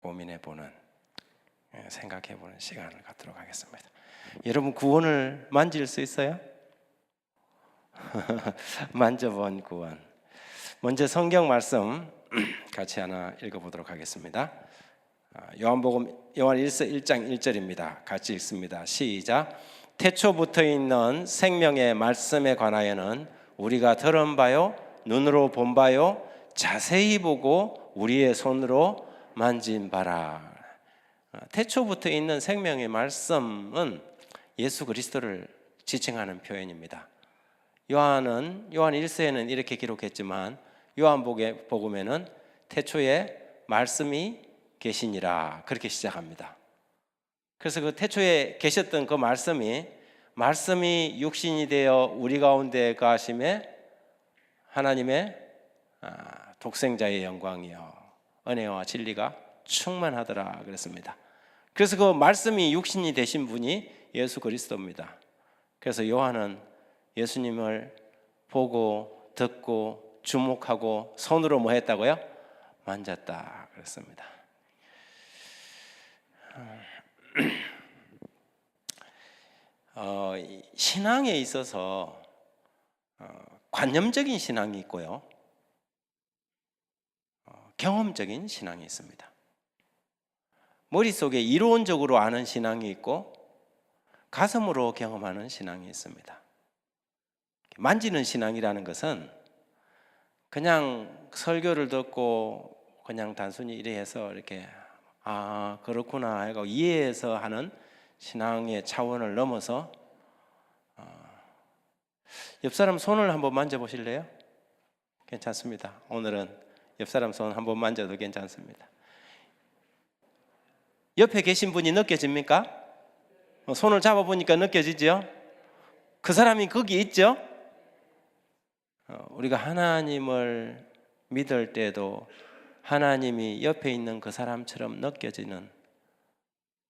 고민해보는, 생각해보는 시간을 갖도록 하겠습니다. 여러분 구원을 만질 수 있어요? 만져본 구원. 먼저 성경 말씀 같이 하나 읽어보도록 하겠습니다. 요한복음 요한일서 1장 1절입니다. 같이 읽습니다. 시작. 태초부터 있는 생명의 말씀에 관하여는 우리가 들은 바요 눈으로 본 바요 자세히 보고 우리의 손으로 만진 바라. 태초부터 있는 생명의 말씀은 예수 그리스도를 지칭하는 표현입니다. 요한 1서에는 이렇게 기록했지만 요한복음에는 태초에 말씀이 계시니라 그렇게 시작합니다. 그래서 그 태초에 계셨던 그 말씀이 육신이 되어 우리 가운데 가심에 하나님의 독생자의 영광이요 은혜와 진리가 충만하더라 그랬습니다. 그래서 그 말씀이 육신이 되신 분이 예수 그리스도입니다. 그래서 요한은 예수님을 보고 듣고 주목하고 손으로 뭐 했다고요? 만졌다 그랬습니다. 신앙에 있어서 관념적인 신앙이 있고요, 경험적인 신앙이 있습니다. 머릿속에 이론적으로 아는 신앙이 있고 가슴으로 경험하는 신앙이 있습니다. 만지는 신앙이라는 것은 그냥 설교를 듣고 그냥 단순히 이래해서 이렇게 그렇구나 하고 이해해서 하는 신앙의 차원을 넘어서 옆 사람 손을 한번 만져보실래요? 괜찮습니다. 오늘은 옆 사람 손 한번 만져도 괜찮습니다. 옆에 계신 분이 느껴집니까? 손을 잡아보니까 느껴지죠? 그 사람이 거기 있죠? 우리가 하나님을 믿을 때도 하나님이 옆에 있는 그 사람처럼 느껴지는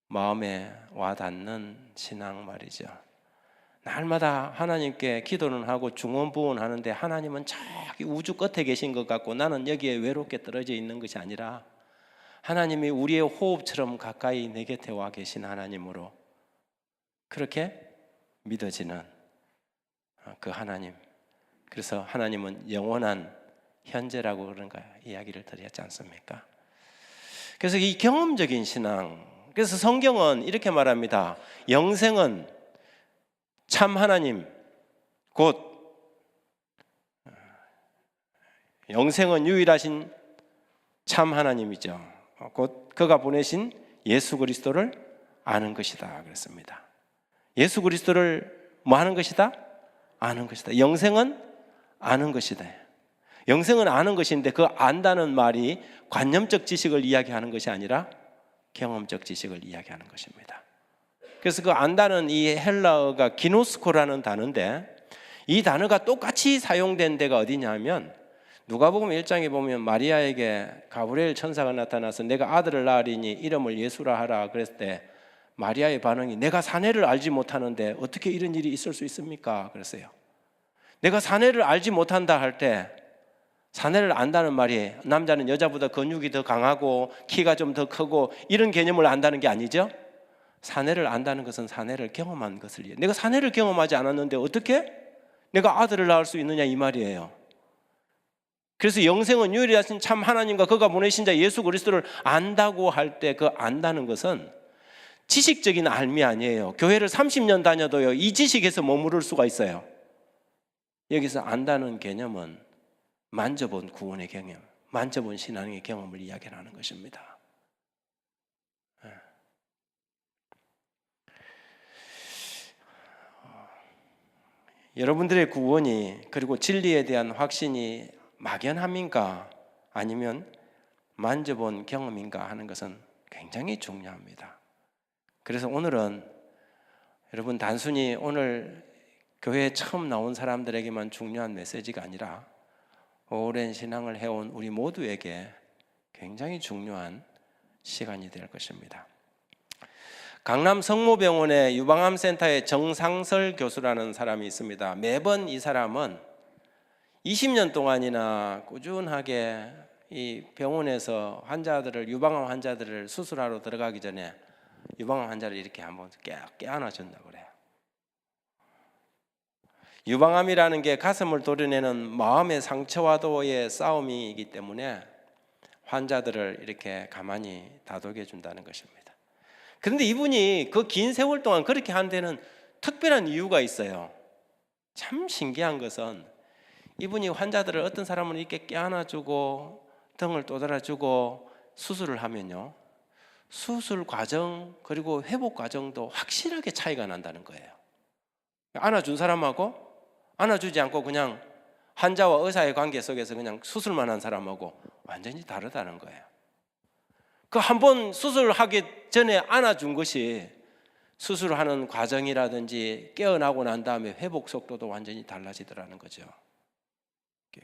마음에 와닿는 신앙 말이죠. 날마다 하나님께 기도는 하고 중언부언하는데 하나님은 저기 우주 끝에 계신 것 같고 나는 여기에 외롭게 떨어져 있는 것이 아니라 하나님이 우리의 호흡처럼 가까이 내 곁에 와 계신 하나님으로 그렇게 믿어지는 그 하나님. 그래서 하나님은 영원한 현재라고 그런가 이야기를 드렸지 않습니까? 그래서 이 경험적인 신앙, 그래서 성경은 이렇게 말합니다. 영생은 참 하나님, 곧 영생은 유일하신 참 하나님이죠. 곧 그가 보내신 예수 그리스도를 아는 것이다 그랬습니다. 예수 그리스도를 뭐 하는 것이다? 아는 것이다. 영생은 아는 것이다. 영생은 아는 것인데 그 안다는 말이 관념적 지식을 이야기하는 것이 아니라 경험적 지식을 이야기하는 것입니다. 그래서 그 안다는 이 헬라어가 기노스코라는 단어인데 이 단어가 똑같이 사용된 데가 어디냐면 누가복음 1장에 보면 마리아에게 가브리엘 천사가 나타나서 내가 아들을 낳으리니 이름을 예수라 하라 그랬을 때 마리아의 반응이 내가 사내를 알지 못하는데 어떻게 이런 일이 있을 수 있습니까? 그랬어요. 내가 사내를 알지 못한다 할 때 사내를 안다는 말이 남자는 여자보다 근육이 더 강하고 키가 좀 더 크고 이런 개념을 안다는 게 아니죠. 사내를 안다는 것은 사내를 경험한 것을 이해해요. 내가 사내를 경험하지 않았는데 어떻게 내가 아들을 낳을 수 있느냐 이 말이에요. 그래서 영생은 유일하신 참 하나님과 그가 보내신 자 예수 그리스도를 안다고 할 때 그 안다는 것은 지식적인 알미 아니에요. 교회를 30년 다녀도요 이 지식에서 머무를 수가 있어요. 여기서 안다는 개념은 만져본 구원의 경험, 만져본 신앙의 경험을 이야기하는 것입니다. 여러분들의 구원이 그리고 진리에 대한 확신이 막연함인가 아니면 만져본 경험인가 하는 것은 굉장히 중요합니다. 그래서 오늘은 여러분 단순히 오늘 교회에 처음 나온 사람들에게만 중요한 메시지가 아니라 오랜 신앙을 해온 우리 모두에게 굉장히 중요한 시간이 될 것입니다. 강남 성모병원의 유방암센터의 정상설 교수라는 사람이 있습니다. 매번 이 사람은 20년 동안이나 꾸준하게 이 병원에서 유방암 환자들을 수술하러 들어가기 전에 유방암 환자를 이렇게 한번 깨안아 준다고 그래요. 유방암이라는 게 가슴을 도려내는 마음의 상처와도의 싸움이기 때문에 환자들을 이렇게 가만히 다독여 준다는 것입니다. 그런데 이분이 그 긴 세월 동안 그렇게 한 데는 특별한 이유가 있어요. 참 신기한 것은 이분이 환자들을 어떤 사람은 이렇게 깨안아주고 등을 떠들어주고 수술을 하면요, 수술 과정 그리고 회복 과정도 확실하게 차이가 난다는 거예요. 안아준 사람하고 안아주지 않고 그냥 환자와 의사의 관계 속에서 그냥 수술만 한 사람하고 완전히 다르다는 거예요. 그 한 번 수술하기 전에 안아준 것이 수술하는 과정이라든지 깨어나고 난 다음에 회복 속도도 완전히 달라지더라는 거죠.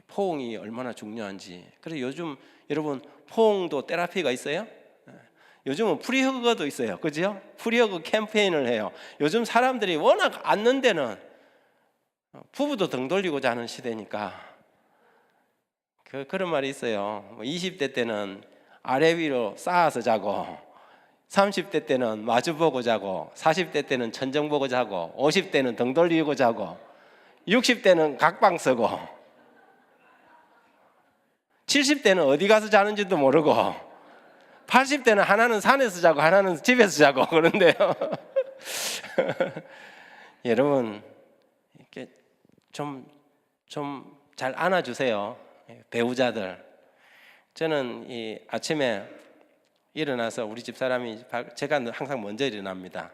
포옹이 얼마나 중요한지. 그래서 요즘 여러분 포옹도 테라피가 있어요. 요즘은 프리허그도 있어요. 그죠? 프리허그 캠페인을 해요. 요즘 사람들이 워낙 앉는 데는 부부도 등 돌리고 자는 시대니까 그런 말이 있어요. 20대 때는 아래 위로 쌓아서 자고, 30대 때는 마주보고 자고, 40대 때는 천정 보고 자고, 50대는 등 돌리고 자고, 60대는 각방 쓰고, 70대는 어디 가서 자는지도 모르고, 80대는 하나는 산에서 자고 하나는 집에서 자고 그런데요. 여러분 이렇게 좀 잘 안아주세요. 배우자들. 저는 이 아침에 일어나서 우리 집 사람이, 제가 항상 먼저 일어납니다.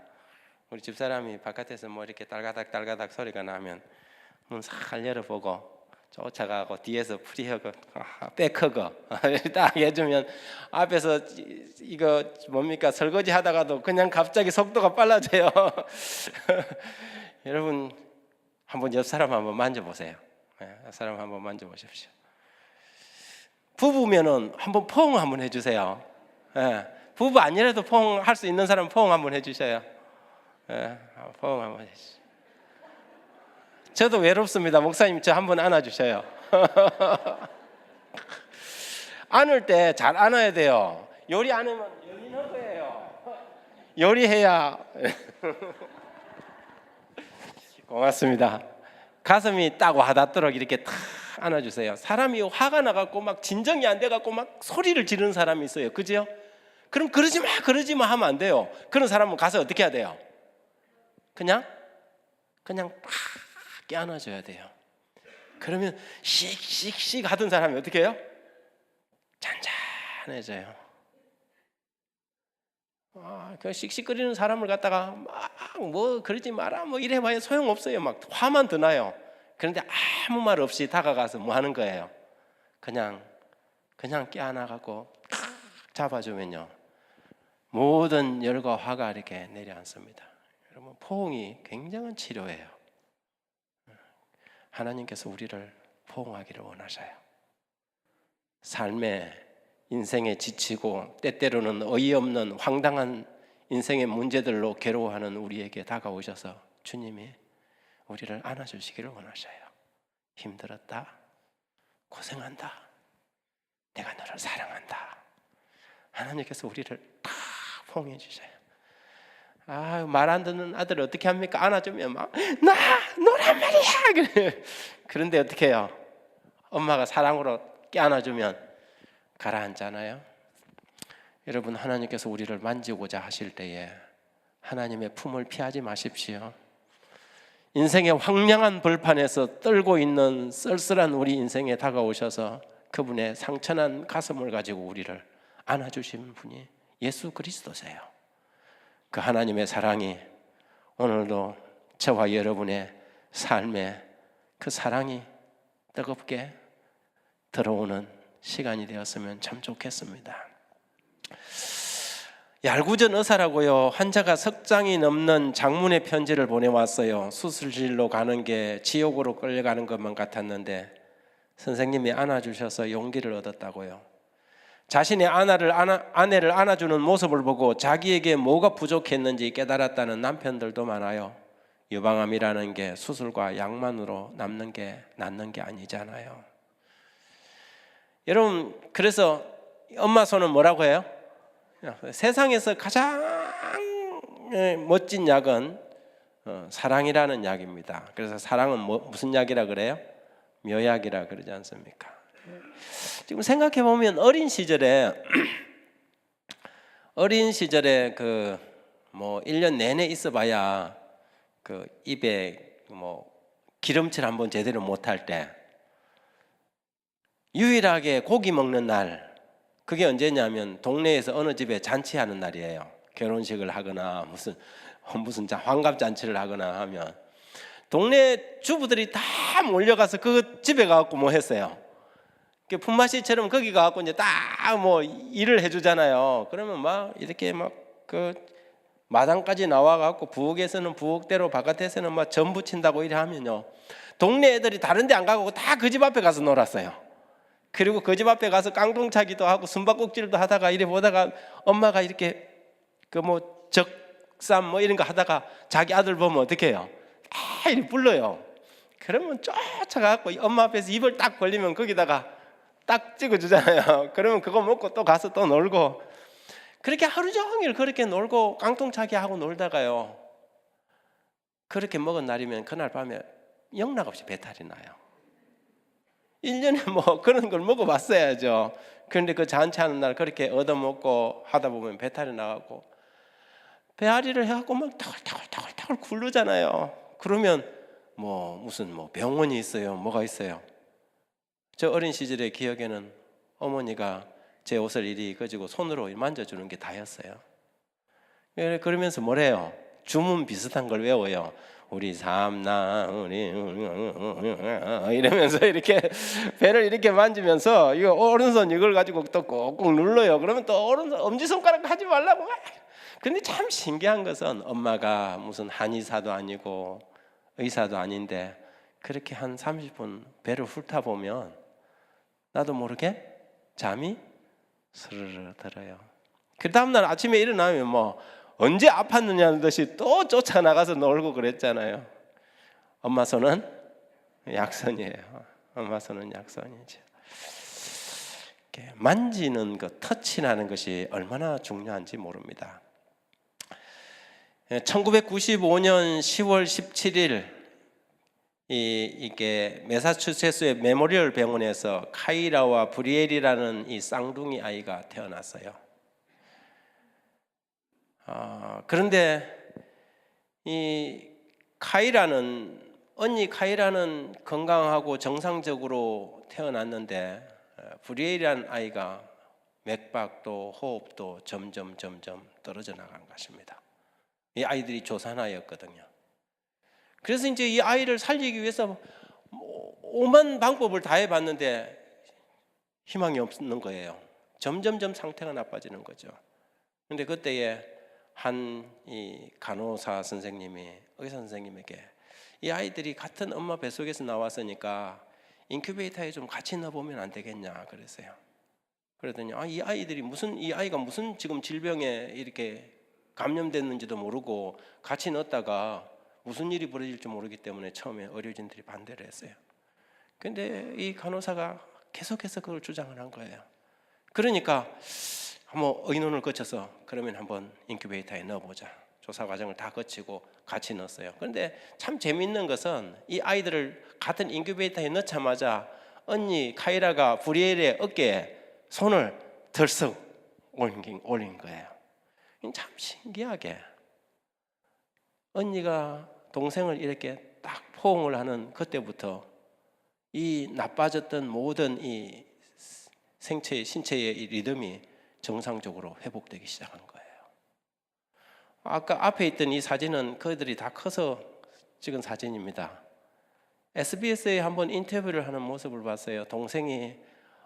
우리 집 사람이 바깥에서 뭐 이렇게 딸가닥 소리가 나면 문 살 열어보고 쫓아가고 뒤에서 프리허그, 백허그 딱 해주면 앞에서 이거 뭡니까 설거지 하다가도 그냥 갑자기 속도가 빨라져요. 여러분 한번 옆 사람 한번 만져보세요. 옆 사람 한번 만져보십시오. 부부면은 한번 포옹 한번 해주세요. 부부 아니라도 포옹할 수 있는 사람 포옹 한번 해주셔요. 포옹 한번 해주세요. 저도 외롭습니다. 목사님 저 한번 안아주셔요. 안을 때 잘 안아야 돼요. 요리 안 하면 요리는 거예요. 요리해야. 고맙습니다. 가슴이 딱 와닿도록 이렇게 탁 안아주세요. 사람이 화가 나갖고 막 진정이 안 돼갖고 막 소리를 지르는 사람이 있어요. 그죠? 그럼 그러지 마 하면 안 돼요. 그런 사람은 가서 어떻게 해야 돼요? 그냥 딱 깨안아줘야 돼요. 그러면 씩씩씩 하던 사람이 어떻게 해요? 잔잔해져요. 그 씩씩거리는 사람을 갖다가 막 뭐 그러지 마라 뭐 이래봐야 소용없어요. 막 화만 더 나요. 그런데 아무 말 없이 다가가서 뭐 하는 거예요? 그냥 깨안아갖고 탁 잡아주면요, 모든 열과 화가 이렇게 내려앉습니다. 여러분 포옹이 굉장한 치료예요. 하나님께서 우리를 포옹하기를 원하셔요. 삶에 인생에 지치고 때때로는 어이없는 황당한 인생의 문제들로 괴로워하는 우리에게 다가오셔서 주님이 우리를 안아주시기를 원하셔요. 힘들었다, 고생한다, 내가 너를 사랑한다. 하나님께서 우리를 다 포옹해 주셔요. 말 안 듣는 아들 어떻게 합니까? 안아주면 막 나 너란 말이야. 그런데 어떻게 해요? 엄마가 사랑으로 깨안아주면 가라앉잖아요. 여러분 하나님께서 우리를 만지고자 하실 때에 하나님의 품을 피하지 마십시오. 인생의 황량한 벌판에서 떨고 있는 쓸쓸한 우리 인생에 다가오셔서 그분의 상처난 가슴을 가지고 우리를 안아주신 분이 예수 그리스도세요. 그 하나님의 사랑이 오늘도 저와 여러분의 삶에 그 사랑이 뜨겁게 들어오는 시간이 되었으면 참 좋겠습니다. 얄구전 의사라고요, 환자가 석 장이 넘는 장문의 편지를 보내왔어요. 수술실로 가는 게 지옥으로 끌려가는 것만 같았는데 선생님이 안아주셔서 용기를 얻었다고요. 자신의 아내를 안아주는 모습을 보고 자기에게 뭐가 부족했는지 깨달았다는 남편들도 많아요. 유방암이라는 게 수술과 약만으로 낫는 게 아니잖아요. 여러분, 그래서 엄마 손은 뭐라고 해요? 세상에서 가장 멋진 약은 사랑이라는 약입니다. 그래서 사랑은 무슨 약이라 그래요? 묘약이라 그러지 않습니까? 지금 생각해 보면 어린 시절에 그 뭐 1년 내내 있어봐야 그 입에 뭐 기름칠 한번 제대로 못할 때 유일하게 고기 먹는 날, 그게 언제냐면 동네에서 어느 집에 잔치하는 날이에요. 결혼식을 하거나 무슨 환갑 잔치를 하거나 하면 동네 주부들이 다 몰려가서 그 집에 가갖고 뭐 했어요. 품맛이처럼 거기 가갖고 이제 딱 뭐 일을 해주잖아요. 그러면 막 이렇게 막 그 마당까지 나와갖고 부엌에서는 부엌대로 바깥에서는 막 전 부친다고 이래 하면요, 동네 애들이 다른데 안 가고 다 그 집 앞에 가서 놀았어요. 그리고 그 집 앞에 가서 깡통차기도 하고 숨바꼭질도 하다가 이래 보다가 엄마가 이렇게 그 뭐 적삼 뭐 이런 거 하다가 자기 아들 보면 어떻게 해요? 다 이렇게 불러요. 그러면 쫓아가갖고 엄마 앞에서 입을 딱 벌리면 거기다가 딱 찍어주잖아요. 그러면 그거 먹고 또 가서 또 놀고, 그렇게 하루 종일 그렇게 놀고 깡통차기 하고 놀다가요, 그렇게 먹은 날이면 그날 밤에 영락없이 배탈이 나요. 1년에 뭐 그런 걸 먹어봤어야죠. 그런데 그 잔치하는 날 그렇게 얻어먹고 하다 보면 배탈이 나가고 배앓이를 해갖고 막 타글타글 굴르잖아요. 그러면 뭐 무슨 뭐 병원이 있어요, 뭐가 있어요. 저 어린 시절의 기억에는 어머니가 제 옷을 이리 가지고 손으로 만져주는 게 다였어요. 그러면서 뭐래요? 주문 비슷한 걸 외워요. 우리 삼나 우리 이러면서 이렇게 배를 이렇게 만지면서 이거 오른손 이걸 가지고 또 꾹꾹 눌러요. 그러면 또 오른손 엄지손가락 하지 말라고. 근데 참 신기한 것은 엄마가 무슨 한의사도 아니고 의사도 아닌데 그렇게 한 30분 배를 훑어보면 나도 모르게 잠이 스르르 들어요. 그 다음날 아침에 일어나면 뭐 언제 아팠느냐는 듯이 또 쫓아나가서 놀고 그랬잖아요. 엄마 손은 약손이에요. 엄마 손은 약손이죠. 만지는 것, 터치하는 것이 얼마나 중요한지 모릅니다. 1995년 10월 17일 이게 매사추세츠의 메모리얼 병원에서 카이라와 브리엘이라는 이 쌍둥이 아이가 태어났어요. 그런데 이 언니 카이라는 건강하고 정상적으로 태어났는데 브리엘이라는 아이가 맥박도 호흡도 점점 떨어져 나간 것입니다. 이 아이들이 조산아였거든요. 그래서 이제 이 아이를 살리기 위해서 오만 방법을 다 해봤는데 희망이 없는 거예요. 점점 상태가 나빠지는 거죠. 그런데 그때에 한 이 간호사 선생님이 의사 선생님에게 이 아이들이 같은 엄마 뱃속에서 나왔으니까 인큐베이터에 좀 같이 넣어보면 안 되겠냐 그랬어요. 그랬더니 이 아이가 무슨 지금 질병에 이렇게 감염됐는지도 모르고 같이 넣었다가 무슨 일이 벌어질지 모르기 때문에 처음에 의료진들이 반대를 했어요. 그런데 이 간호사가 계속해서 그걸 주장을 한 거예요. 그러니까 한번 의논을 거쳐서 그러면 한번 인큐베이터에 넣어보자. 조사 과정을 다 거치고 같이 넣었어요. 그런데 참 재밌는 것은 이 아이들을 같은 인큐베이터에 넣자마자 언니 카이라가 브리엘의 어깨에 손을 덜썩 올린 거예요. 참 신기하게 언니가 동생을 이렇게 딱 포옹을 하는 그때부터 이 나빠졌던 모든 이 신체의 이 리듬이 정상적으로 회복되기 시작한 거예요. 아까 앞에 있던 이 사진은 그들이 다 커서 찍은 사진입니다. SBS에 한번 인터뷰를 하는 모습을 봤어요. 동생이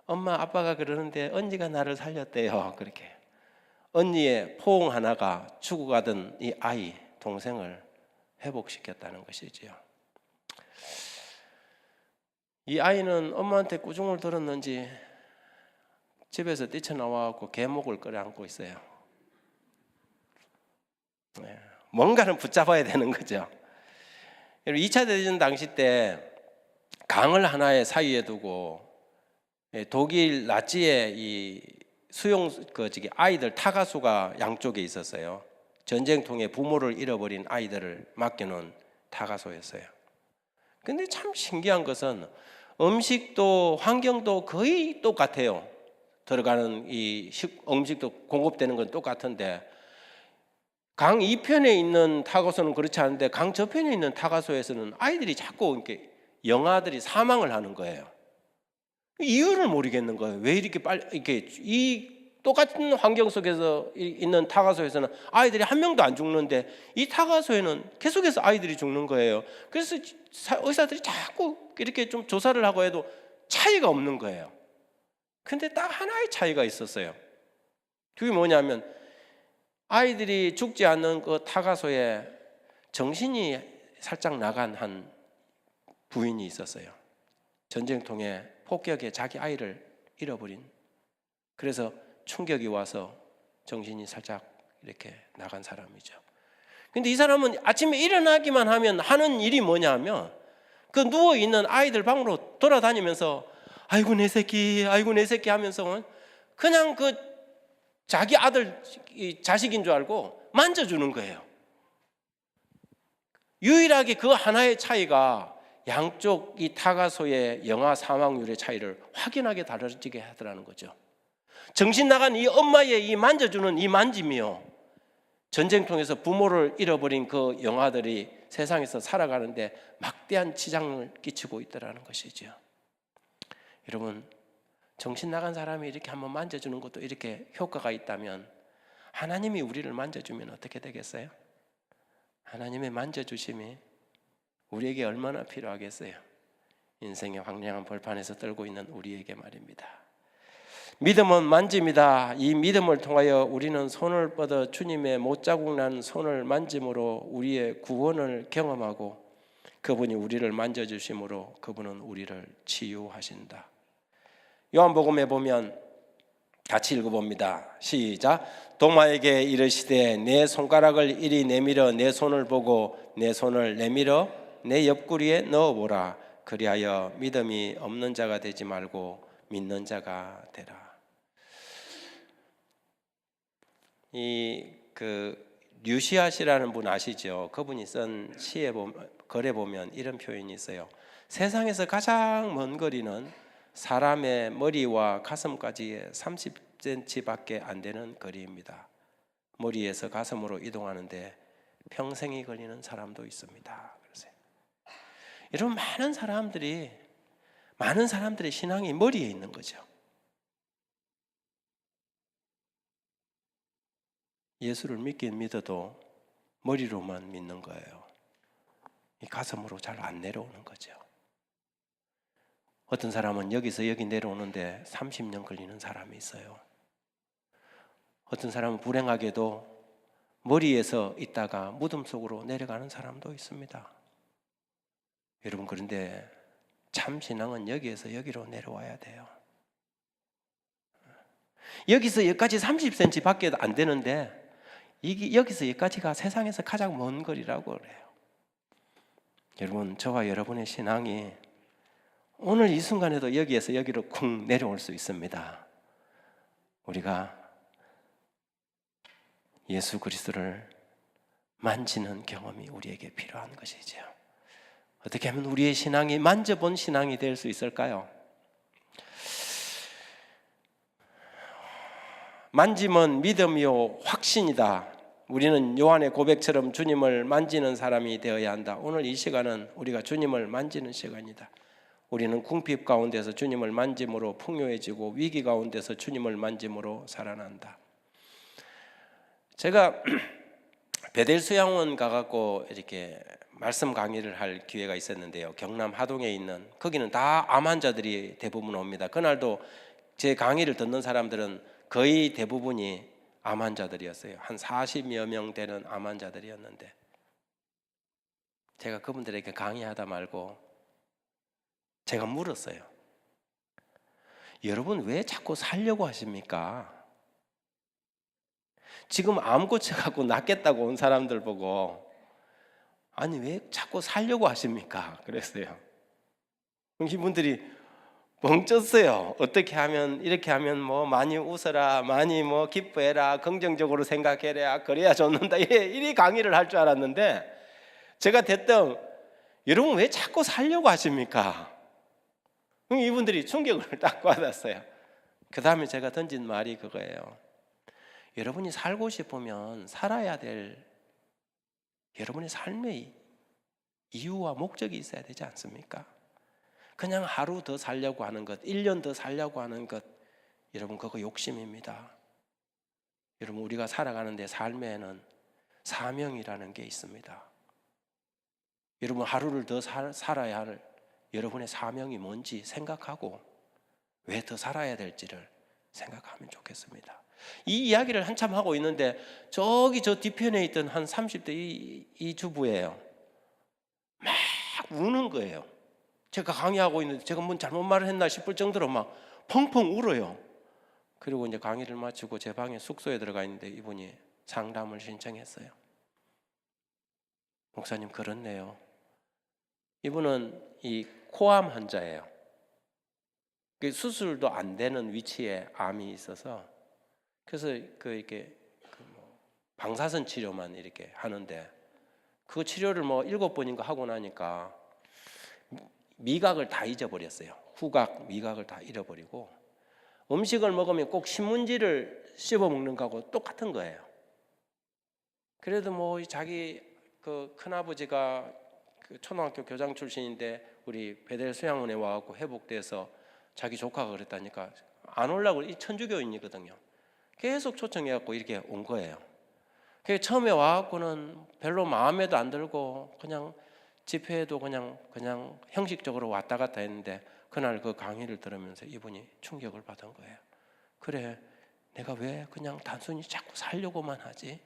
엄마 아빠가 그러는데 언니가 나를 살렸대요. 그렇게 언니의 포옹 하나가 죽어가던 이 아이 동생을 회복시켰다는 것이지요. 이 아이는 엄마한테 꾸중을 들었는지 집에서 뛰쳐나와서 계목을 끌어안고 있어요. 뭔가를 붙잡아야 되는 거죠. 2차 대전 당시 때 강을 하나의 사이에 두고 독일 나치의 이 수용 아이들 타가수가 양쪽에 있었어요. 전쟁통에 부모를 잃어버린 아이들을 맡겨놓은 타가소였어요. 근데 참 신기한 것은 음식도 환경도 거의 똑같아요. 들어가는 이 음식도 공급되는 건 똑같은데 강 이편에 있는 타가소는 그렇지 않은데 강 저편에 있는 타가소에서는 아이들이 자꾸 이렇게 영아들이 사망을 하는 거예요. 이유를 모르겠는 거예요. 왜 이렇게 빨리 이렇게 이 똑같은 환경 속에서 있는 타가소에서는 아이들이 한 명도 안 죽는데 이 타가소에는 계속해서 아이들이 죽는 거예요. 그래서 의사들이 자꾸 이렇게 좀 조사를 하고 해도 차이가 없는 거예요. 근데 딱 하나의 차이가 있었어요. 그게 뭐냐면 아이들이 죽지 않는 그 타가소에 정신이 살짝 나간 한 부인이 있었어요. 전쟁통에 폭격에 자기 아이를 잃어버린. 그래서 충격이 와서 정신이 살짝 이렇게 나간 사람이죠. 근데 이 사람은 아침에 일어나기만 하면 하는 일이 뭐냐면 그 누워있는 아이들 방으로 돌아다니면서 아이고 내 새끼 아이고 내 새끼 하면서 그냥 그 자기 아들 자식인 줄 알고 만져주는 거예요. 유일하게 그 하나의 차이가 양쪽 이 타가소의 영아 사망률의 차이를 확연하게 다르게 하더라는 거죠. 정신 나간 이 엄마의 이 만져주는 이 만짐이요, 전쟁통에서 부모를 잃어버린 그 영아들이 세상에서 살아가는데 막대한 지장을 끼치고 있다는 것이죠. 여러분, 정신 나간 사람이 이렇게 한번 만져주는 것도 이렇게 효과가 있다면 하나님이 우리를 만져주면 어떻게 되겠어요? 하나님의 만져주심이 우리에게 얼마나 필요하겠어요? 인생의 황량한 벌판에서 떨고 있는 우리에게 말입니다. 믿음은 만짐이다. 이 믿음을 통하여 우리는 손을 뻗어 주님의 못자국 난 손을 만짐으로 우리의 구원을 경험하고 그분이 우리를 만져주심으로 그분은 우리를 치유하신다. 요한복음에 보면 같이 읽어봅니다. 시작. 도마에게 이르시되 내 손가락을 이리 내밀어 내 손을 보고 내 손을 내밀어 내 옆구리에 넣어보라. 그리하여 믿음이 없는 자가 되지 말고 믿는 자가 되라. 류시아시라는 분 아시죠? 그분이 쓴 시에 글에 보면 이런 표현이 있어요. 세상에서 가장 먼 거리는 사람의 머리와 가슴까지 30cm밖에 안 되는 거리입니다. 머리에서 가슴으로 이동하는데 평생이 걸리는 사람도 있습니다. 그러세요. 여러분, 많은 사람들의 신앙이 머리에 있는 거죠. 예수를 믿긴 믿어도 머리로만 믿는 거예요. 이 가슴으로 잘 안 내려오는 거죠. 어떤 사람은 여기서 여기 내려오는데 30년 걸리는 사람이 있어요. 어떤 사람은 불행하게도 머리에서 있다가 무덤 속으로 내려가는 사람도 있습니다. 여러분, 그런데 참 신앙은 여기에서 여기로 내려와야 돼요. 여기서 여기까지 30cm 밖에 안 되는데 이게 여기서 여기까지가 세상에서 가장 먼 거리라고 그래요. 여러분, 저와 여러분의 신앙이 오늘 이 순간에도 여기에서 여기로 쿵 내려올 수 있습니다. 우리가 예수 그리스도를 만지는 경험이 우리에게 필요한 것이죠. 어떻게 하면 우리의 신앙이 만져본 신앙이 될 수 있을까요? 만짐은 믿음이요 확신이다. 우리는 요한의 고백처럼 주님을 만지는 사람이 되어야 한다. 오늘 이 시간은 우리가 주님을 만지는 시간이다. 우리는 궁핍 가운데서 주님을 만짐으로 풍요해지고 위기 가운데서 주님을 만짐으로 살아난다. 제가 베델 수양원 가갖고 이렇게 말씀 강의를 할 기회가 있었는데요. 경남 하동에 있는, 거기는 다 암 환자들이 대부분 옵니다. 그날도 제 강의를 듣는 사람들은 거의 대부분이 암 환자들이었어요. 한 40여 명 되는 암 환자들이었는데 제가 그분들에게 강의하다 말고 제가 물었어요. 여러분, 왜 자꾸 살려고 하십니까? 지금 암 고쳐갖고 낫겠다고 온 사람들 보고 아니 왜 자꾸 살려고 하십니까? 그랬어요. 이분들이 멍쳤어요. 어떻게 하면, 이렇게 하면 뭐 많이 웃어라, 많이 뭐 기뻐해라, 긍정적으로 생각해라, 그래야 좋는다, 이리 강의를 할 줄 알았는데, 제가 대뜸 여러분 왜 자꾸 살려고 하십니까? 이분들이 충격을 딱 받았어요. 그 다음에 제가 던진 말이 그거예요. 여러분이 살고 싶으면 살아야 될 여러분의 삶의 이유와 목적이 있어야 되지 않습니까? 그냥 하루 더 살려고 하는 것, 1년 더 살려고 하는 것, 여러분 그거 욕심입니다. 여러분 우리가 살아가는데 삶에는 사명이라는 게 있습니다. 여러분 하루를 더 살아야 할 여러분의 사명이 뭔지 생각하고 왜 더 살아야 될지를 생각하면 좋겠습니다. 이 이야기를 한참 하고 있는데 저기 저 뒤편에 있던 한 30대 이 주부예요. 막 우는 거예요. 제가 강의하고 있는데 제가 뭔 잘못 말을 했나 싶을 정도로 막 펑펑 울어요. 그리고 이제 강의를 마치고 제 방에 숙소에 들어가 있는데 이분이 상담을 신청했어요. 목사님 그렇네요. 이분은 이 코암 환자예요. 수술도 안 되는 위치에 암이 있어서 그래서 이렇게 방사선 치료만 이렇게 하는데 그 치료를 뭐 7번인가 하고 나니까 미각을 다 잊어버렸어요. 후각, 미각을 다 잃어버리고 음식을 먹으면 꼭 신문지를 씹어 먹는 거하고 똑같은 거예요. 그래도 뭐 자기 그 큰아버지가 그 초등학교 교장 출신인데 우리 베델 수양원에 와갖고 회복돼서 자기 조카가 그랬다니까 안 오려고, 이 천주교인이거든요. 계속 초청해갖고 이렇게 온 거예요. 처음에 와갖고는 별로 마음에도 안 들고 그냥 집회에도 그냥 형식적으로 왔다 갔다 했는데 그날 그 강의를 들으면서 이분이 충격을 받은 거예요. 그래, 내가 왜 그냥 단순히 자꾸 살려고만 하지?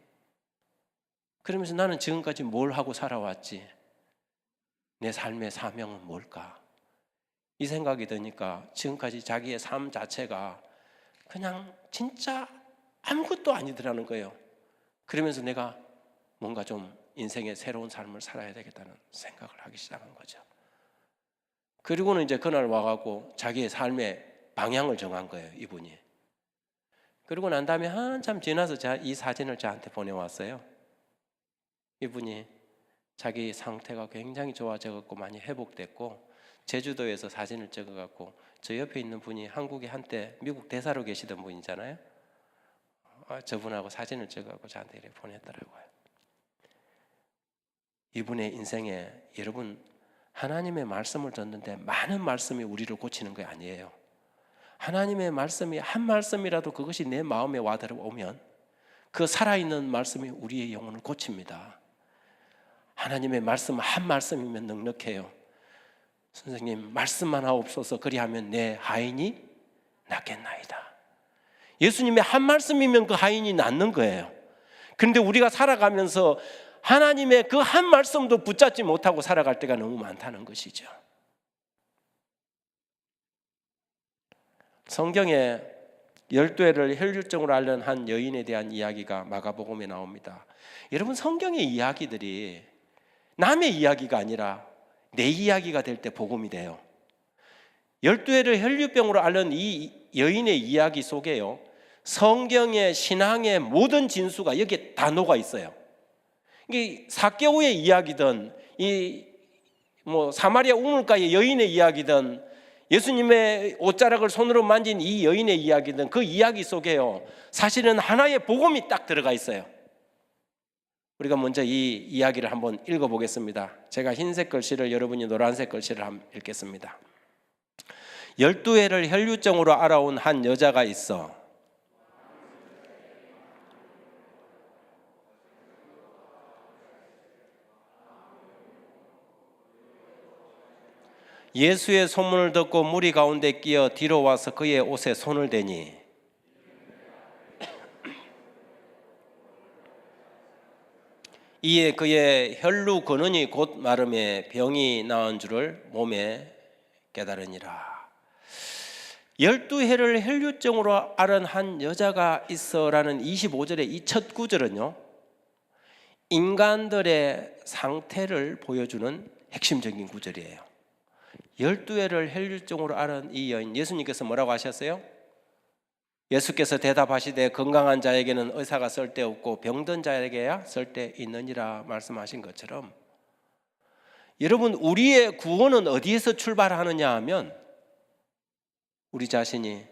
그러면서 나는 지금까지 뭘 하고 살아왔지? 내 삶의 사명은 뭘까? 이 생각이 드니까 지금까지 자기의 삶 자체가 그냥 진짜 아무것도 아니더라는 거예요. 그러면서 내가 뭔가 좀 인생의 새로운 삶을 살아야 되겠다는 생각을 하기 시작한 거죠. 그리고는 이제 그날 와갖고 자기의 삶의 방향을 정한 거예요, 이분이. 그리고 난 다음에 한참 지나서 이 사진을 저한테 보내왔어요. 이분이 자기 상태가 굉장히 좋아져갖고 많이 회복됐고 제주도에서 사진을 찍어갖고 저 옆에 있는 분이 한국에 한때 미국 대사로 계시던 분이잖아요. 저분하고 사진을 찍어갖고 저한테 이렇게 보냈더라고요. 이분의 인생에 여러분 하나님의 말씀을 듣는데 많은 말씀이 우리를 고치는 게 아니에요. 하나님의 말씀이 한 말씀이라도 그것이 내 마음에 와들어오면 그 살아있는 말씀이 우리의 영혼을 고칩니다. 하나님의 말씀 한 말씀이면 넉넉해요. 선생님 말씀만 하옵소서 그리하면 내 하인이 낫겠나이다. 예수님의 한 말씀이면 그 하인이 낫는 거예요. 그런데 우리가 살아가면서 하나님의 그 한 말씀도 붙잡지 못하고 살아갈 때가 너무 많다는 것이죠. 성경에 12회를 혈류증으로 앓는 한 여인에 대한 이야기가 마가복음에 나옵니다. 여러분 성경의 이야기들이 남의 이야기가 아니라 내 이야기가 될 때 복음이 돼요. 12회를 혈류병으로 앓는 이 여인의 이야기 속에요, 성경의 신앙의 모든 진수가 여기에 다 녹아 있어요. 이게 삭개오의 이야기든 이 사마리아 우물가의 여인의 이야기든 예수님의 옷자락을 손으로 만진 이 여인의 이야기든 그 이야기 속에요, 사실은 하나의 복음이 딱 들어가 있어요. 우리가 먼저 이 이야기를 한번 읽어보겠습니다. 제가 흰색 글씨를, 여러분이 노란색 글씨를 한번 읽겠습니다. 12회를 혈류증으로 앓아온 한 여자가 있어 예수의 소문을 듣고 무리 가운데 끼어 뒤로 와서 그의 옷에 손을 대니 이에 그의 혈루 근원이 곧 마름에 병이 나은 줄을 몸에 깨달으니라. 12회를 혈류증으로 앓은 한 여자가 있어라는 25절의 이 첫 구절은요, 인간들의 상태를 보여주는 핵심적인 구절이에요. 12회를 혈류증으로 앓은 이 여인, 예수님께서 뭐라고 하셨어요? 예수께서 대답하시되 건강한 자에게는 의사가 쓸데없고 병든 자에게야 쓸데있느니라 말씀하신 것처럼, 여러분, 우리의 구원은 어디에서 출발하느냐 하면 우리 자신이,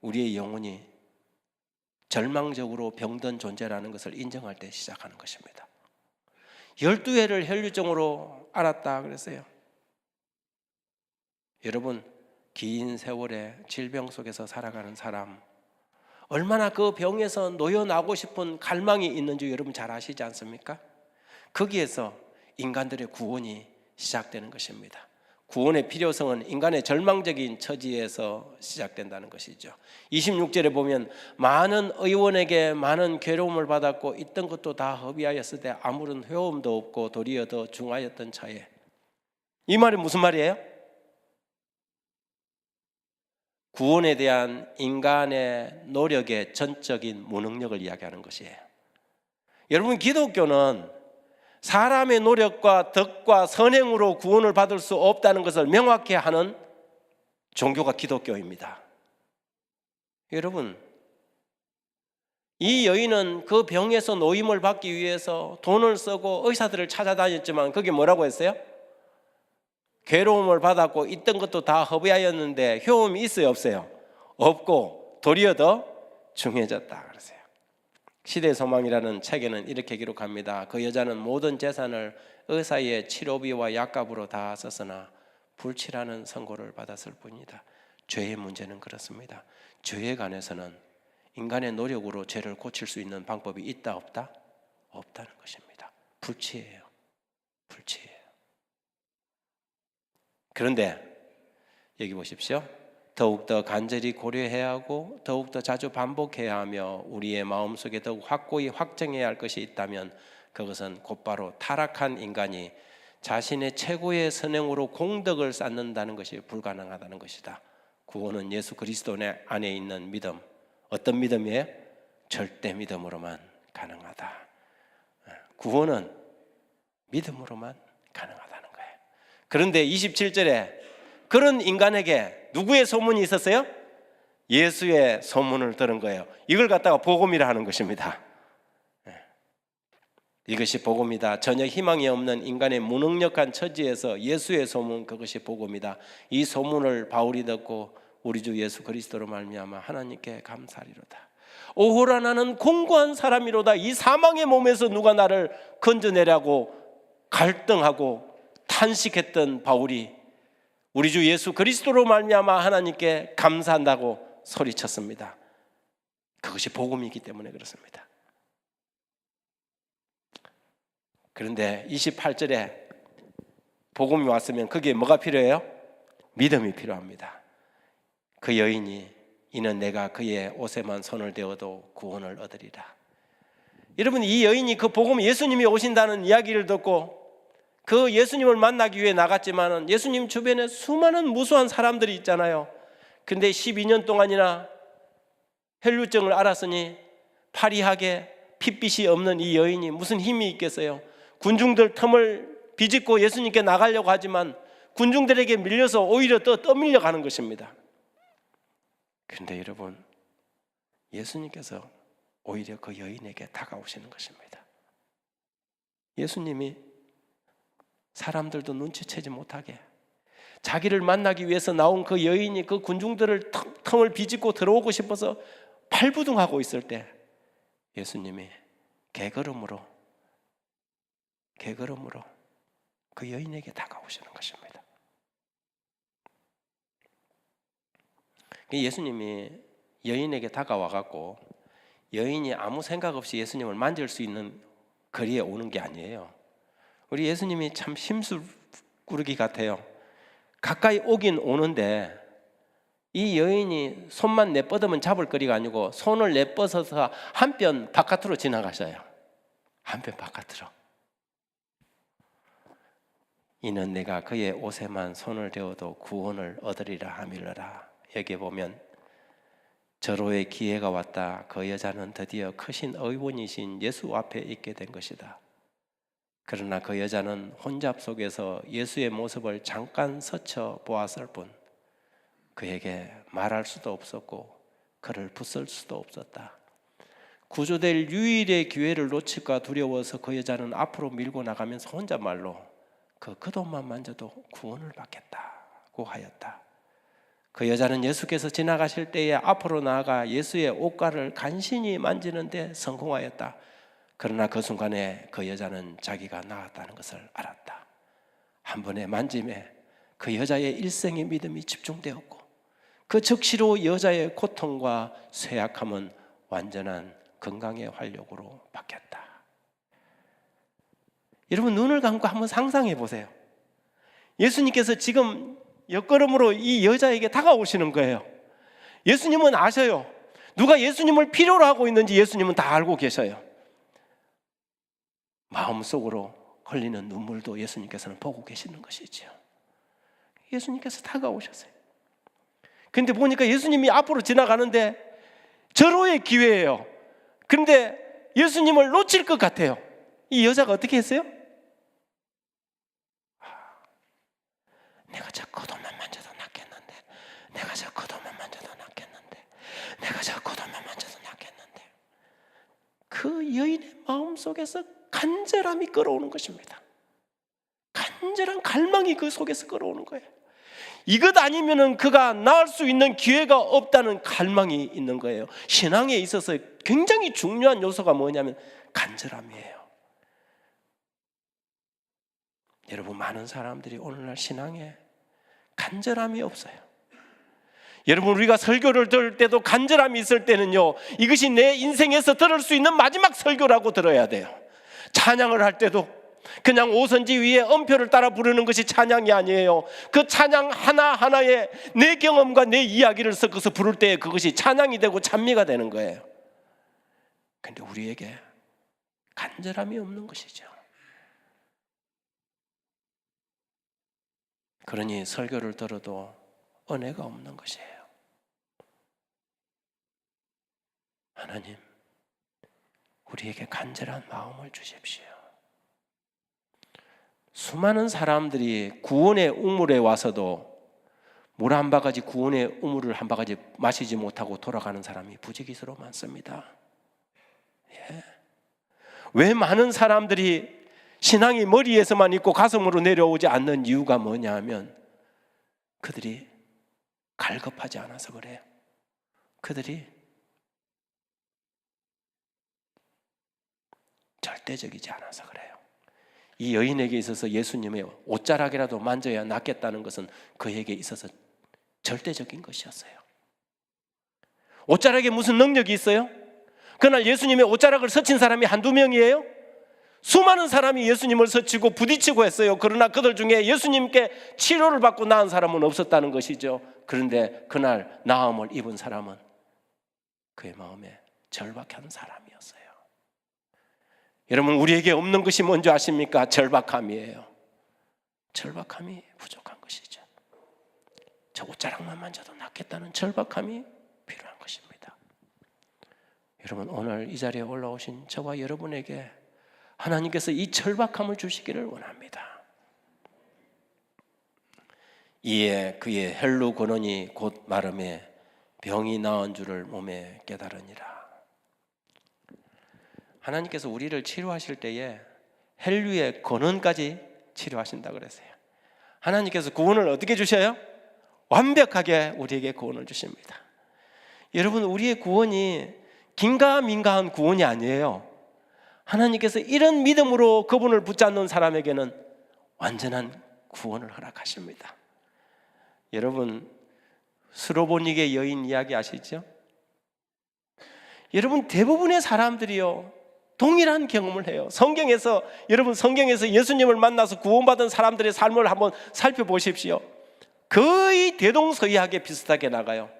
우리의 영혼이 절망적으로 병든 존재라는 것을 인정할 때 시작하는 것입니다. 12회를 혈류증으로 앓았다 그랬어요. 여러분, 긴 세월의 질병 속에서 살아가는 사람, 얼마나 그 병에서 놓여나고 싶은 갈망이 있는지 여러분 잘 아시지 않습니까? 거기에서 인간들의 구원이 시작되는 것입니다. 구원의 필요성은 인간의 절망적인 처지에서 시작된다는 것이죠. 26절에 보면 많은 의원에게 많은 괴로움을 받았고 있던 것도 다 허비하였을 때 아무런 효험도 없고 도리어 더 중하였던 차에, 이 말이 무슨 말이에요? 구원에 대한 인간의 노력의 전적인 무능력을 이야기하는 것이에요. 여러분, 기독교는 사람의 노력과 덕과 선행으로 구원을 받을 수 없다는 것을 명확히 하는 종교가 기독교입니다. 여러분, 이 여인은 그 병에서 노임을 받기 위해서 돈을 쓰고 의사들을 찾아다녔지만 그게 뭐라고 했어요? 괴로움을 받았고 있던 것도 다 허비하였는데 효험이 있어요, 없어요? 없고 도리어 더 중해졌다 그러세요. 시대의 소망이라는 책에는 이렇게 기록합니다. 그 여자는 모든 재산을 의사의 치료비와 약값으로 다 썼으나 불치라는 선고를 받았을 뿐이다. 죄의 문제는 그렇습니다. 죄에 관해서는 인간의 노력으로 죄를 고칠 수 있는 방법이 있다 없다? 없다는 것입니다. 불치예요. 불치예요. 그런데 여기 보십시오. 더욱더 간절히 고려해야 하고 더욱더 자주 반복해야 하며 우리의 마음속에 더욱 확고히 확정해야 할 것이 있다면 그것은 곧바로 타락한 인간이 자신의 최고의 선행으로 공덕을 쌓는다는 것이 불가능하다는 것이다. 구원은 예수 그리스도 안에 있는 믿음, 어떤 믿음이에요? 절대 믿음으로만 가능하다. 구원은 믿음으로만 가능하다는 거예요. 그런데 27절에 그런 인간에게 누구의 소문이 있었어요? 예수의 소문을 들은 거예요. 이걸 갖다가 복음이라 하는 것입니다. 이것이 복음이다. 전혀 희망이 없는 인간의 무능력한 처지에서 예수의 소문, 그것이 복음이다. 이 소문을 바울이 듣고 우리 주 예수 그리스도로 말미암아 하나님께 감사리로다. 오호라 나는 공고한 사람이로다. 이 사망의 몸에서 누가 나를 건져내라고 갈등하고 탄식했던 바울이 우리 주 예수 그리스도로 말미암아 하나님께 감사한다고 소리쳤습니다. 그것이 복음이기 때문에 그렇습니다. 그런데 28절에 복음이 왔으면 그게 뭐가 필요해요? 믿음이 필요합니다. 그 여인이 이는 내가 그의 옷에만 손을 대어도 구원을 얻으리라. 여러분, 이 여인이 그 복음, 예수님이 오신다는 이야기를 듣고 그 예수님을 만나기 위해 나갔지만 예수님 주변에 수많은 무수한 사람들이 있잖아요. 근데 12년 동안이나 혈류증을 앓았으니 파리하게 핏빛이 없는 이 여인이 무슨 힘이 있겠어요? 군중들 틈을 비집고 예수님께 나가려고 하지만 군중들에게 밀려서 오히려 더 떠밀려 가는 것입니다. 그런데 여러분, 예수님께서 오히려 그 여인에게 다가오시는 것입니다. 예수님이 사람들도 눈치채지 못하게 자기를 만나기 위해서 나온 그 여인이 그 군중들을 틈을 비집고 들어오고 싶어서 발부둥하고 있을 때 예수님이 개걸음으로 그 여인에게 다가오시는 것입니다. 예수님이 여인에게 다가와갖고 여인이 아무 생각 없이 예수님을 만질 수 있는 거리에 오는 게 아니에요. 우리 예수님이 참 심술꾸러기 같아요. 가까이 오긴 오는데 이 여인이 손만 내뻗으면 잡을 거리가 아니고 손을 내뻗어서 한 뼘 바깥으로 지나가셔요. 한 뼘 바깥으로. 이는 내가 그의 옷에만 손을 대어도 구원을 얻으리라 하밀러라. 여기에 보면 절호의 기회가 왔다. 그 여자는 드디어 크신 의원이신 예수 앞에 있게 된 것이다. 그러나 그 여자는 혼잡 속에서 예수의 모습을 잠깐 스쳐 보았을 뿐 그에게 말할 수도 없었고 그를 붙들 수도 없었다. 구조될 유일의 기회를 놓칠까 두려워서 그 여자는 앞으로 밀고 나가면서 혼잣말로 그 겉옷만 만져도 구원을 받겠다고 하였다. 그 여자는 예수께서 지나가실 때에 앞으로 나아가 예수의 옷가를 간신히 만지는 데 성공하였다. 그러나 그 순간에 그 여자는 자기가 나았다는 것을 알았다. 한 번의 만짐에 그 여자의 일생의 믿음이 집중되었고 그 즉시로 여자의 고통과 쇠약함은 완전한 건강의 활력으로 바뀌었다. 여러분, 눈을 감고 한번 상상해 보세요. 예수님께서 지금 옆걸음으로 이 여자에게 다가오시는 거예요. 예수님은 아셔요. 누가 예수님을 필요로 하고 있는지 예수님은 다 알고 계셔요. 마음속으로 흘리는 눈물도 예수님께서는 보고 계시는 것이죠. 예수님께서 다가오셨어요. 그런데 보니까 예수님이 앞으로 지나가는데 절호의 기회예요. 그런데 예수님을 놓칠 것 같아요. 이 여자가 어떻게 했어요? 내가 저 겉옷만 만져도 낫겠는데, 내가 저 겉옷만 만져도 낫겠는데, 내가 저 겉옷만 만져도 낫겠는데. 그 여인의 마음속에서 간절함이 끌어오는 것입니다. 간절한 갈망이 그 속에서 끌어오는 거예요. 이것 아니면은 그가 나을 수 있는 기회가 없다는 갈망이 있는 거예요. 신앙에 있어서 굉장히 중요한 요소가 뭐냐면 간절함이에요. 여러분, 많은 사람들이 오늘날 신앙에 간절함이 없어요. 여러분, 우리가 설교를 들을 때도 간절함이 있을 때는요, 이것이 내 인생에서 들을 수 있는 마지막 설교라고 들어야 돼요. 찬양을 할 때도 그냥 오선지 위에 음표를 따라 부르는 것이 찬양이 아니에요. 그 찬양 하나하나에 내 경험과 내 이야기를 섞어서 부를 때 그것이 찬양이 되고 찬미가 되는 거예요. 그런데 우리에게 간절함이 없는 것이죠. 그러니 설교를 들어도 은혜가 없는 것이에요. 하나님, 우리에게 간절한 마음을 주십시오. 수많은 사람들이 구원의 우물에 와서도 물 한 바가지, 구원의 우물을 한 바가지 마시지 못하고 돌아가는 사람이 부지기수로 많습니다. 예. 왜 많은 사람들이 신앙이 머리에서만 있고 가슴으로 내려오지 않는 이유가 뭐냐 하면 그들이 갈급하지 않아서 그래요. 그들이 절대적이지 않아서 그래요. 이 여인에게 있어서 예수님의 옷자락이라도 만져야 낫겠다는 것은 그에게 있어서 절대적인 것이었어요. 옷자락에 무슨 능력이 있어요? 그날 예수님의 옷자락을 스친 사람이 한두 명이에요? 수많은 사람이 예수님을 스치고 부딪히고 했어요. 그러나 그들 중에 예수님께 치료를 받고 나은 사람은 없었다는 것이죠. 그런데 그날 나음을 입은 사람은 그의 마음에 절박한 사람이었어요. 여러분, 우리에게 없는 것이 뭔지 아십니까? 절박함이에요. 절박함이 부족한 것이죠. 저 옷자락만 만져도 낫겠다는 절박함이 필요한 것입니다. 여러분, 오늘 이 자리에 올라오신 저와 여러분에게 하나님께서 이 절박함을 주시기를 원합니다. 이에 그의 헬루 근원이 곧 마름에 병이 나은 줄을 몸에 깨달으니라. 하나님께서 우리를 치료하실 때에 헬류의 근원까지 치료하신다 그랬어요. 하나님께서 구원을 어떻게 주셔요? 완벽하게 우리에게 구원을 주십니다. 여러분, 우리의 구원이 긴가민가한 구원이 아니에요. 하나님께서 이런 믿음으로 그분을 붙잡는 사람에게는 완전한 구원을 허락하십니다. 여러분, 스로보니게 여인 이야기 아시죠? 여러분, 대부분의 사람들이요 동일한 경험을 해요. 여러분, 성경에서 예수님을 만나서 구원받은 사람들의 삶을 한번 살펴보십시오. 거의 대동소이하게 비슷하게 나가요.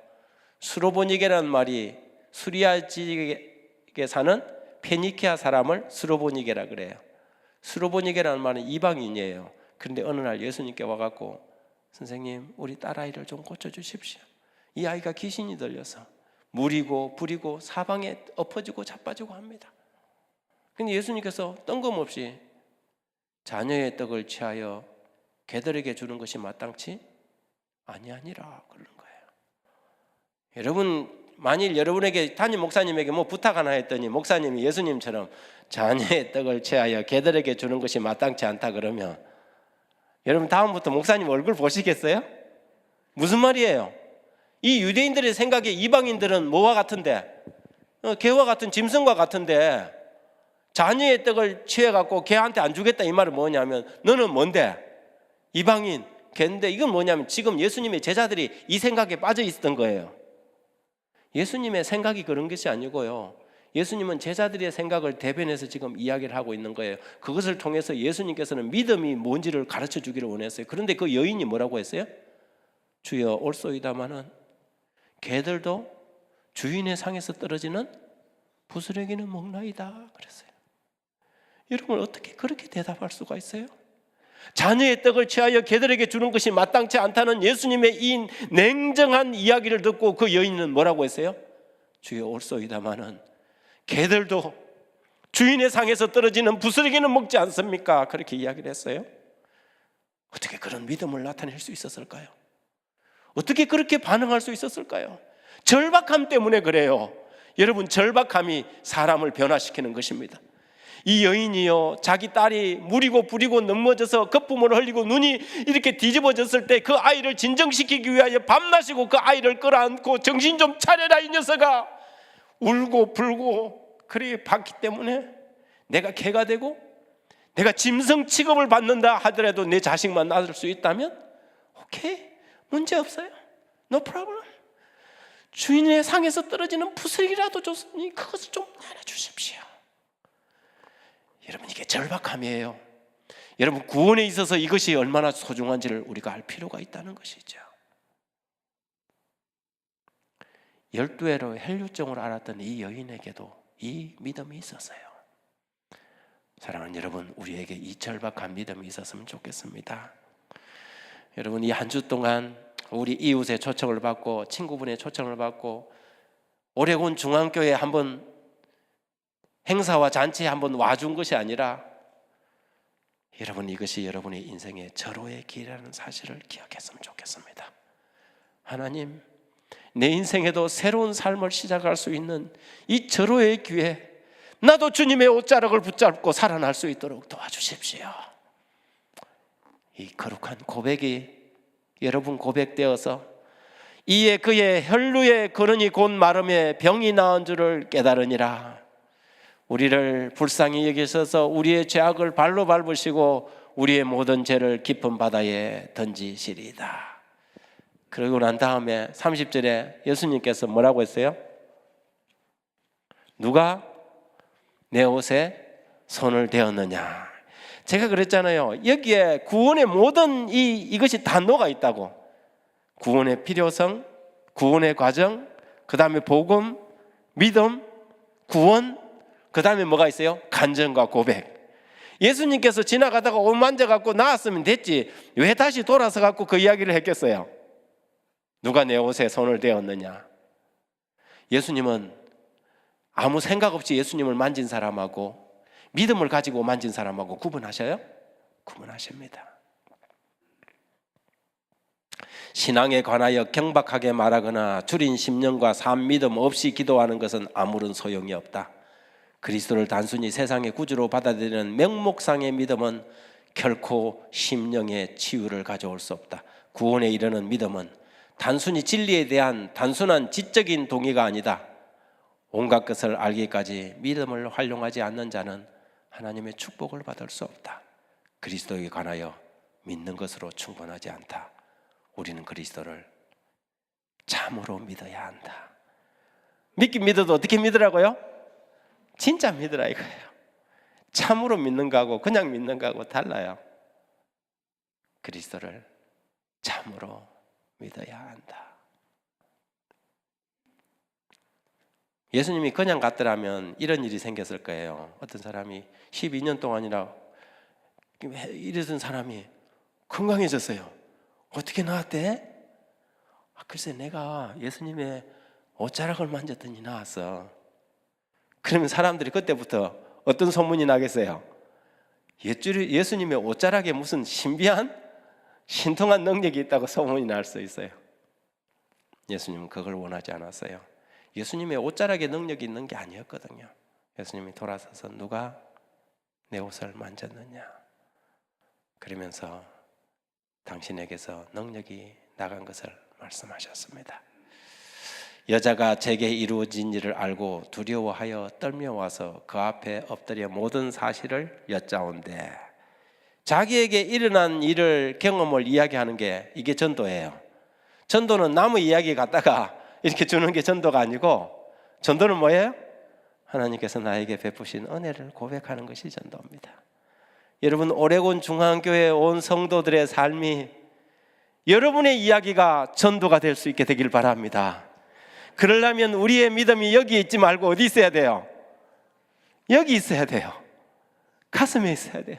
스로보니게라는 말이 수리아 지역에 사는 페니키아 사람을 스로보니게라 그래요. 스로보니게라는 말은 이방인이에요. 그런데 어느 날 예수님께 와갖고, 선생님, 우리 딸아이를 좀 고쳐주십시오. 이 아이가 귀신이 들려서 물이고 불이고 사방에 엎어지고 자빠지고 합니다. 근데 예수님께서 뜬금없이 자녀의 떡을 취하여 개들에게 주는 것이 마땅치 아니하니라 그런 거예요. 여러분, 만일 여러분에게 담임 목사님에게 뭐 부탁 하나 했더니 목사님이 예수님처럼 자녀의 떡을 취하여 개들에게 주는 것이 마땅치 않다 그러면 여러분 다음부터 목사님 얼굴 보시겠어요? 무슨 말이에요? 이 유대인들의 생각에 이방인들은 뭐와 같은데? 개와 같은 짐승과 같은데 자녀의 떡을 취해갖고 개한테 안 주겠다 이 말은 뭐냐면 너는 뭔데? 이방인, 개인데 이건 뭐냐면 지금 예수님의 제자들이 이 생각에 빠져 있었던 거예요. 예수님의 생각이 그런 것이 아니고요, 예수님은 제자들의 생각을 대변해서 지금 이야기를 하고 있는 거예요. 그것을 통해서 예수님께서는 믿음이 뭔지를 가르쳐 주기를 원했어요. 그런데 그 여인이 뭐라고 했어요? 주여 올소이다마는 개들도 주인의 상에서 떨어지는 부스러기는 먹나이다 그랬어요. 여러분 어떻게 그렇게 대답할 수가 있어요? 자녀의 떡을 취하여 개들에게 주는 것이 마땅치 않다는 예수님의 이 냉정한 이야기를 듣고 그 여인은 뭐라고 했어요? 주여 올소이다마는 개들도 주인의 상에서 떨어지는 부스러기는 먹지 않습니까? 그렇게 이야기를 했어요. 어떻게 그런 믿음을 나타낼 수 있었을까요? 어떻게 그렇게 반응할 수 있었을까요? 절박함 때문에 그래요. 여러분, 절박함이 사람을 변화시키는 것입니다. 이 여인이요, 자기 딸이 물이고 불이고 넘어져서 거품을 흘리고 눈이 이렇게 뒤집어졌을 때 그 아이를 진정시키기 위하여 밤낮이고 그 아이를 끌어안고 정신 좀 차려라 이 녀석아, 울고 불고 그렇게 봤기 때문에 내가 개가 되고 내가 짐승 취급을 받는다 하더라도 내 자식만 낳을 수 있다면 오케이, 문제 없어요. No problem. 주인의 상에서 떨어지는 부스러기라도 줬으니 그것을 좀 나눠주십시오. 여러분, 이게 절박함이에요. 여러분, 구원에 있어서 이것이 얼마나 소중한지를 우리가 알 필요가 있다는 것이죠. 12회로 혈류증을 앓았던 이 여인에게도 이 믿음이 있었어요. 사랑하는 여러분, 우리에게 이 절박한 믿음이 있었으면 좋겠습니다. 여러분, 이 한 주 동안 우리 이웃의 초청을 받고 친구분의 초청을 받고 오레곤 중앙교회에 한번 행사와 잔치에 한번 와준 것이 아니라 여러분, 이것이 여러분의 인생의 절호의 길이라는 사실을 기억했으면 좋겠습니다. 하나님, 내 인생에도 새로운 삶을 시작할 수 있는 이 절호의 기회, 나도 주님의 옷자락을 붙잡고 살아날 수 있도록 도와주십시오. 이 거룩한 고백이 여러분 고백되어서 이에 그의 혈루의 근원이 곧 마름에 병이 나은 줄을 깨달으니라. 우리를 불쌍히 여기셔서 우리의 죄악을 발로 밟으시고 우리의 모든 죄를 깊은 바다에 던지시리이다. 그러고 난 다음에 30절에 예수님께서 뭐라고 했어요? 누가 내 옷에 손을 대었느냐. 제가 그랬잖아요. 여기에 구원의 모든 이것이 다 녹아 있다고. 구원의 필요성, 구원의 과정, 그 다음에 복음, 믿음, 구원, 그 다음에 뭐가 있어요? 간증과 고백. 예수님께서 지나가다가 옷 만져갖고 나았으면 됐지 왜 다시 돌아서 갖고 그 이야기를 했겠어요? 누가 내 옷에 손을 대었느냐. 예수님은 아무 생각 없이 예수님을 만진 사람하고 믿음을 가지고 만진 사람하고 구분하셔요? 구분하십니다. 신앙에 관하여 경박하게 말하거나 줄인 심령과 산 믿음 없이 기도하는 것은 아무런 소용이 없다. 그리스도를 단순히 세상의 구주로 받아들이는 명목상의 믿음은 결코 심령의 치유를 가져올 수 없다. 구원에 이르는 믿음은 단순히 진리에 대한 단순한 지적인 동의가 아니다. 온갖 것을 알기까지 믿음을 활용하지 않는 자는 하나님의 축복을 받을 수 없다. 그리스도에 관하여 믿는 것으로 충분하지 않다. 우리는 그리스도를 참으로 믿어야 한다. 믿긴 믿어도 어떻게 믿으라고요? 진짜 믿으라 이거예요. 참으로 믿는 거하고 그냥 믿는 거하고 달라요. 그리스도를 참으로 믿어야 한다. 예수님이 그냥 갔더라면 이런 일이 생겼을 거예요. 어떤 사람이 12년 동안이나 이랬던 사람이 건강해졌어요. 어떻게 나았대? 글쎄 내가 예수님의 옷자락을 만졌더니 나았어. 그러면 사람들이 그때부터 어떤 소문이 나겠어요? 예수님의 옷자락에 무슨 신비한 신통한 능력이 있다고 소문이 날 수 있어요. 예수님은 그걸 원하지 않았어요. 예수님의 옷자락에 능력이 있는 게 아니었거든요. 예수님이 돌아서서 누가 내 옷을 만졌느냐 그러면서 당신에게서 능력이 나간 것을 말씀하셨습니다. 여자가 제게 이루어진 일을 알고 두려워하여 떨며 와서 그 앞에 엎드려 모든 사실을 여짜온대. 자기에게 일어난 일을 경험을 이야기하는 게 이게 전도예요. 전도는 남의 이야기 갖다가 이렇게 주는 게 전도가 아니고, 전도는 뭐예요? 하나님께서 나에게 베푸신 은혜를 고백하는 것이 전도입니다. 여러분, 오레곤 중앙교회 온 성도들의 삶이 여러분의 이야기가 전도가 될 수 있게 되길 바랍니다. 그러려면 우리의 믿음이 여기 있지 말고 어디 있어야 돼요? 여기 있어야 돼요. 가슴에 있어야 돼요.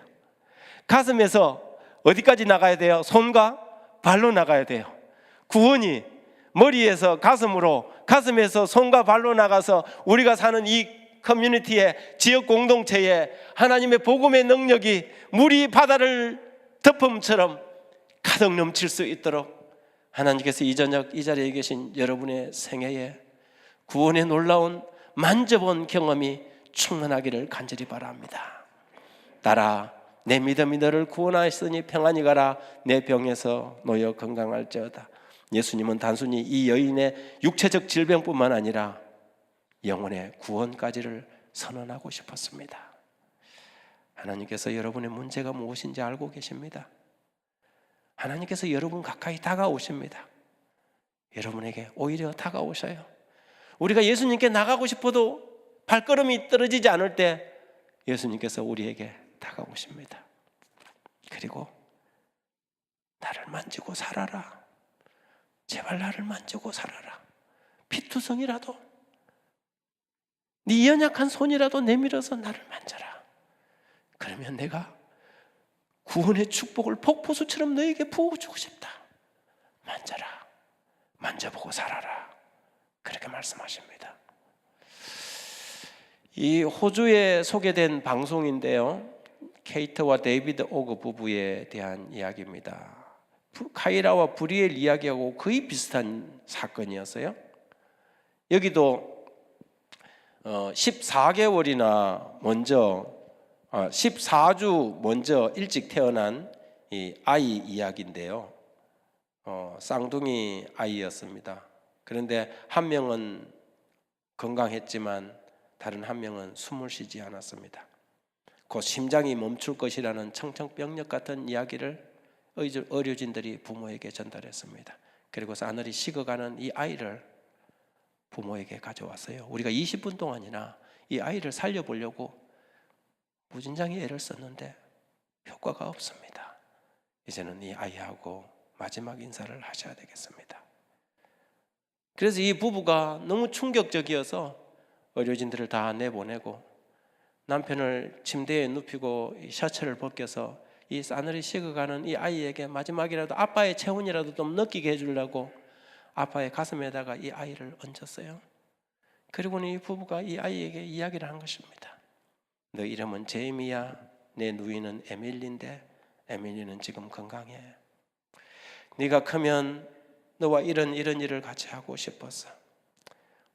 가슴에서 어디까지 나가야 돼요? 손과 발로 나가야 돼요. 구원이 머리에서 가슴으로, 가슴에서 손과 발로 나가서 우리가 사는 이 커뮤니티의 지역 공동체에 하나님의 복음의 능력이 물이 바다를 덮음처럼 가득 넘칠 수 있도록 하나님께서 이 저녁 이 자리에 계신 여러분의 생애에 구원의 놀라운 만져본 경험이 충만하기를 간절히 바랍니다. 따라 내 믿음이 너를 구원하였으니 평안히 가라. 내 병에서 놓여 건강할지어다. 예수님은 단순히 이 여인의 육체적 질병뿐만 아니라 영혼의 구원까지를 선언하고 싶었습니다. 하나님께서 여러분의 문제가 무엇인지 알고 계십니다. 하나님께서 여러분 가까이 다가오십니다. 여러분에게 오히려 다가오셔요. 우리가 예수님께 나가고 싶어도 발걸음이 떨어지지 않을 때 예수님께서 우리에게 다가오십니다. 그리고 나를 만지고 살아라. 제발 나를 만지고 살아라. 피투성이라도, 네 연약한 손이라도 내밀어서 나를 만져라. 그러면 내가 구원의 축복을 폭포수처럼 너에게 부어주고 싶다. 만져라. 만져보고 살아라. 그렇게 말씀하십니다. 이 호주에 소개된 방송인데요, 케이트와 데이비드 오그 부부에 대한 이야기입니다. 카이라와 브리엘 이야기하고 거의 비슷한 사건이었어요. 여기도 14개월이나 먼저 14주 먼저 일찍 태어난 이 아이 이야기인데요, 쌍둥이 아이였습니다. 그런데 한 명은 건강했지만 다른 한 명은 숨을 쉬지 않았습니다. 곧 심장이 멈출 것이라는 청천벽력 같은 이야기를 의료진들이 부모에게 전달했습니다. 그리고 싸늘히 식어가는 이 아이를 부모에게 가져왔어요. 우리가 20분 동안이나 이 아이를 살려보려고 무진장의 애를 썼는데 효과가 없습니다. 이제는 이 아이하고 마지막 인사를 하셔야 되겠습니다. 그래서 이 부부가 너무 충격적이어서 의료진들을 다 내보내고 남편을 침대에 눕히고 셔츠를 벗겨서 이 싸늘히 식어가는 이 아이에게 마지막이라도 아빠의 체온이라도 좀 느끼게 해주려고 아빠의 가슴에다가 이 아이를 얹었어요. 그리고는 이 부부가 이 아이에게 이야기를 한 것입니다. 너 이름은 제이미야. 내 누이는 에밀리인데 에밀리는 지금 건강해. 네가 크면 너와 이런 일을 같이 하고 싶었어.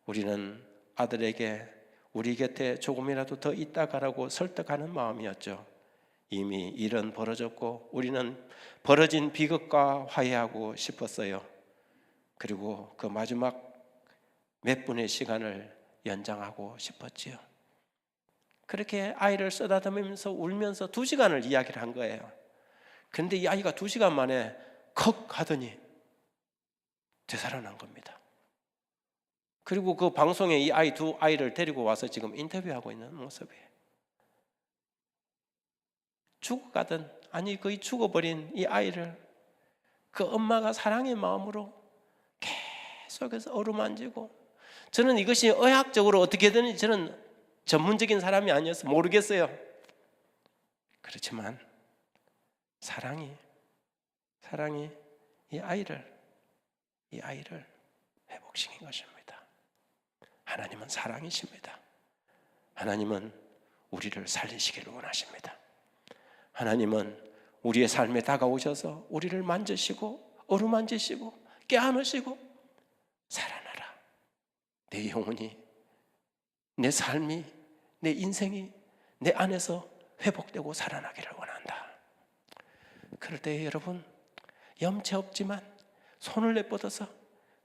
우리는 아들에게 우리 곁에 조금이라도 더 있다 가라고 설득하는 마음이었죠. 이미 일은 벌어졌고 우리는 벌어진 비극과 화해하고 싶었어요. 그리고 그 마지막 몇 분의 시간을 연장하고 싶었지요. 그렇게 아이를 쓰다듬으면서 울면서 2시간을 이야기를 한 거예요. 그런데 이 아이가 2시간 만에 컥 하더니 되살아난 겁니다. 그리고 그 방송에 이 아이 두 아이를 데리고 와서 지금 인터뷰하고 있는 모습이에요. 죽어가던, 아니 거의 죽어버린 이 아이를 그 엄마가 사랑의 마음으로 계속해서 어루만지고, 저는 이것이 의학적으로 어떻게 되는지 저는 전문적인 사람이 아니어서 모르겠어요. 그렇지만 사랑이 이 아이를 회복시킨 것입니다. 하나님은 사랑이십니다. 하나님은 우리를 살리시기를 원하십니다. 하나님은 우리의 삶에 다가오셔서 우리를 만지시고 어루만지시고 껴안으시고 살아나라. 내 영혼이, 내 삶이, 내 인생이 내 안에서 회복되고 살아나기를 원한다. 그럴 때 여러분 염치 없지만 손을 내뻗어서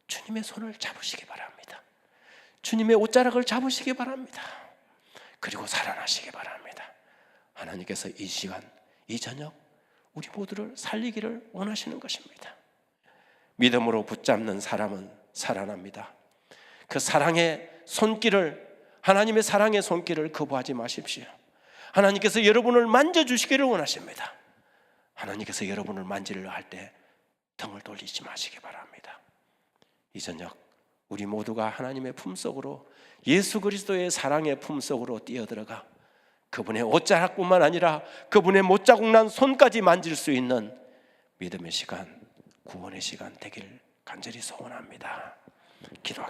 주님의 손을 잡으시기 바랍니다. 주님의 옷자락을 잡으시기 바랍니다. 그리고 살아나시기 바랍니다. 하나님께서 이 시간, 이 저녁 우리 모두를 살리기를 원하시는 것입니다. 믿음으로 붙잡는 사람은 살아납니다. 그 사랑의 손길을, 하나님의 사랑의 손길을 거부하지 마십시오. 하나님께서 여러분을 만져주시기를 원하십니다. 하나님께서 여러분을 만지려 할 때 등을 돌리지 마시기 바랍니다. 이 저녁 우리 모두가 하나님의 품속으로, 예수 그리스도의 사랑의 품속으로 뛰어들어가 그분의 옷자락뿐만 아니라 그분의 못자국 난 손까지 만질 수 있는 믿음의 시간, 구원의 시간 되길 간절히 소원합니다. 기도하겠습니다.